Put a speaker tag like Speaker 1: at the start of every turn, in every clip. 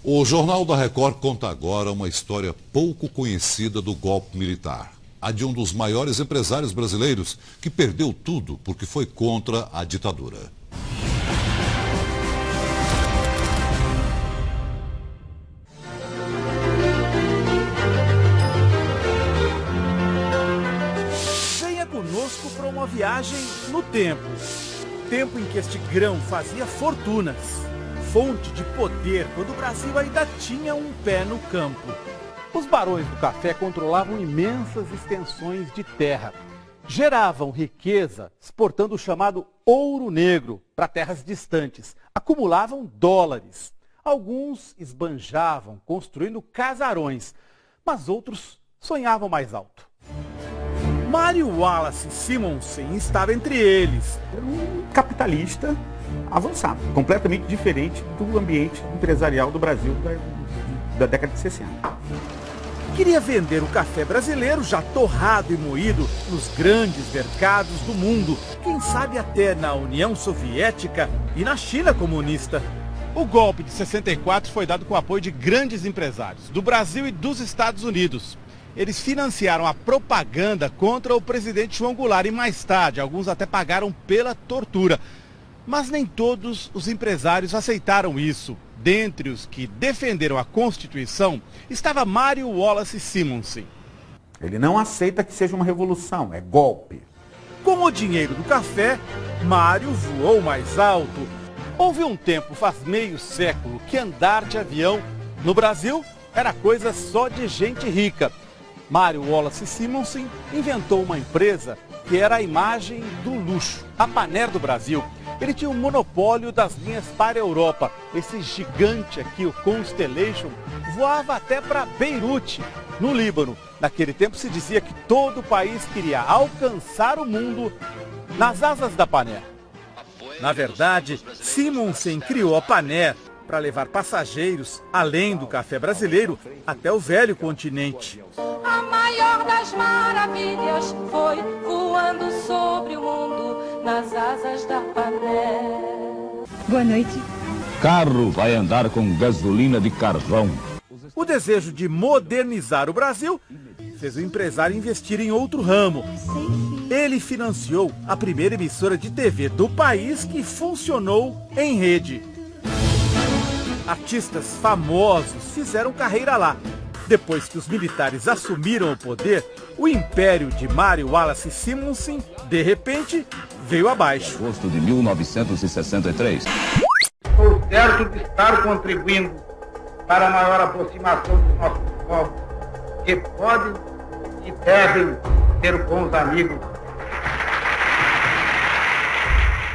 Speaker 1: O Jornal da Record conta agora uma história pouco conhecida do golpe militar. A de um dos maiores empresários brasileiros que perdeu tudo porque foi contra a ditadura.
Speaker 2: Venha conosco para uma viagem no tempo. Tempo em que este grão fazia fortunas. Fonte de poder quando o Brasil ainda tinha um pé no campo. Os barões do café controlavam imensas extensões de terra. Geravam riqueza exportando o chamado ouro negro para terras distantes. Acumulavam dólares. Alguns esbanjavam construindo casarões, mas outros sonhavam mais alto. Mário Wallace Simonsen estava entre eles.
Speaker 3: Um capitalista avançado, completamente diferente do ambiente empresarial do Brasil da década de 60.
Speaker 2: Queria vender o café brasileiro já torrado e moído nos grandes mercados do mundo, quem sabe até na União Soviética e na China comunista. O golpe de 64 foi dado com o apoio de grandes empresários do Brasil e dos Estados Unidos. Eles financiaram a propaganda contra o presidente João Goulart e mais tarde alguns até pagaram pela tortura. Mas nem todos os empresários aceitaram isso. Dentre os que defenderam a Constituição estava Mário Wallace Simonsen.
Speaker 3: Ele não aceita que seja uma revolução, é golpe.
Speaker 2: Com o dinheiro do café, Mário voou mais alto. Houve um tempo, faz meio século, que andar de avião no Brasil era coisa só de gente rica. Mário Wallace Simonsen inventou uma empresa que era a imagem do luxo, a Paner do Brasil. Ele tinha um monopólio das linhas para a Europa. Esse gigante aqui, o Constellation, voava até para Beirute, no Líbano. Naquele tempo se dizia que todo o país queria alcançar o mundo nas asas da Paner. Na verdade, Simonsen criou a Paner para levar passageiros, além do café brasileiro, até o velho continente.
Speaker 4: A maior das maravilhas foi voando sobre o mundo nas asas da Paner.
Speaker 5: Boa noite.
Speaker 6: Carro vai andar com gasolina de carvão.
Speaker 2: O desejo de modernizar o Brasil fez o empresário investir em outro ramo. Ele financiou a primeira emissora de TV do país que funcionou em rede. Artistas famosos fizeram carreira lá. Depois que os militares assumiram o poder, o império de Mário Wallace Simonsen, de repente, veio abaixo.
Speaker 6: Agosto de 1963.
Speaker 7: Estou certo de estar contribuindo para a maior aproximação dos nossos povos, que podem e devem ser bons amigos.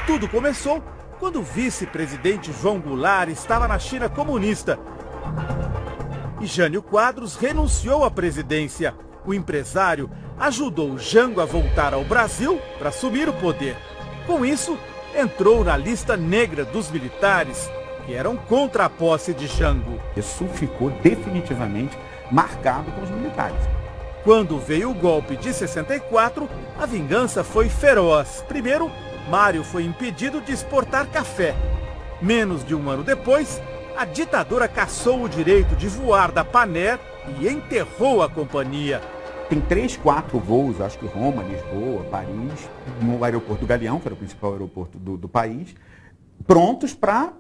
Speaker 2: Tudo começou quando o vice-presidente João Goulart estava na China comunista. E Jânio Quadros renunciou à presidência. O empresário ajudou Jango a voltar ao Brasil para assumir o poder. Com isso, entrou na lista negra dos militares, que eram contra a posse de Jango.
Speaker 3: Isso ficou definitivamente marcado com os militares.
Speaker 2: Quando veio o golpe de 64, a vingança foi feroz. Primeiro, Mário foi impedido de exportar café. Menos de um ano depois, a ditadura cassou o direito de voar da Paner e enterrou a companhia.
Speaker 3: Tem 3, 4 voos, acho que Roma, Lisboa, Paris, no aeroporto do Galeão, que era o principal aeroporto do país, prontos para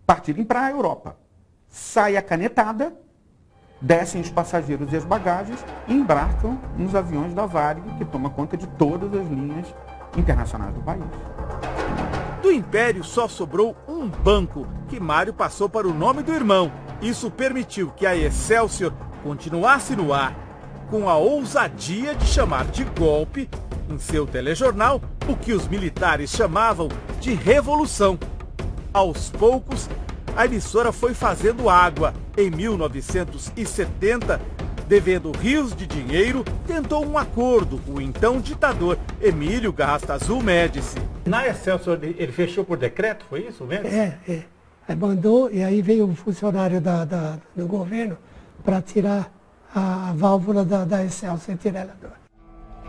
Speaker 3: partirem para a Europa. Sai a canetada, descem os passageiros e as bagagens e embarcam nos aviões da Varig, que toma conta de todas as linhas internacionais do país.
Speaker 2: Do Império só sobrou um banco, que Mário passou para o nome do irmão. Isso permitiu que a Excelsior continuasse no ar, com a ousadia de chamar de golpe, em seu telejornal, o que os militares chamavam de revolução. Aos poucos, a emissora foi fazendo água. Em 1970, devendo rios de dinheiro, tentou um acordo com o então ditador Emílio Garrastazu Médici.
Speaker 8: Na Excelsior ele fechou por decreto, foi isso mesmo?
Speaker 5: Aí mandou e aí veio um funcionário do governo para tirar a válvula da Excelsior e tirar ela do ar.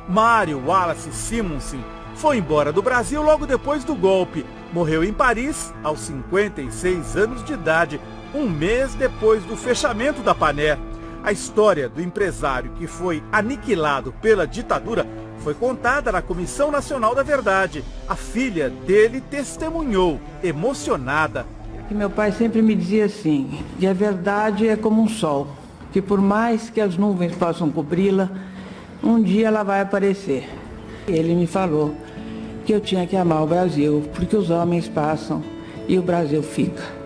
Speaker 2: Mário Wallace Simonsen foi embora do Brasil logo depois do golpe. Morreu em Paris aos 56 anos de idade, um mês depois do fechamento da Panair. A história do empresário que foi aniquilado pela ditadura foi contada na Comissão Nacional da Verdade. A filha dele testemunhou, emocionada.
Speaker 9: Meu pai sempre me dizia assim, que a verdade é como um sol, que por mais que as nuvens possam cobri-la, um dia ela vai aparecer. Ele me falou que eu tinha que amar o Brasil, porque os homens passam e o Brasil fica.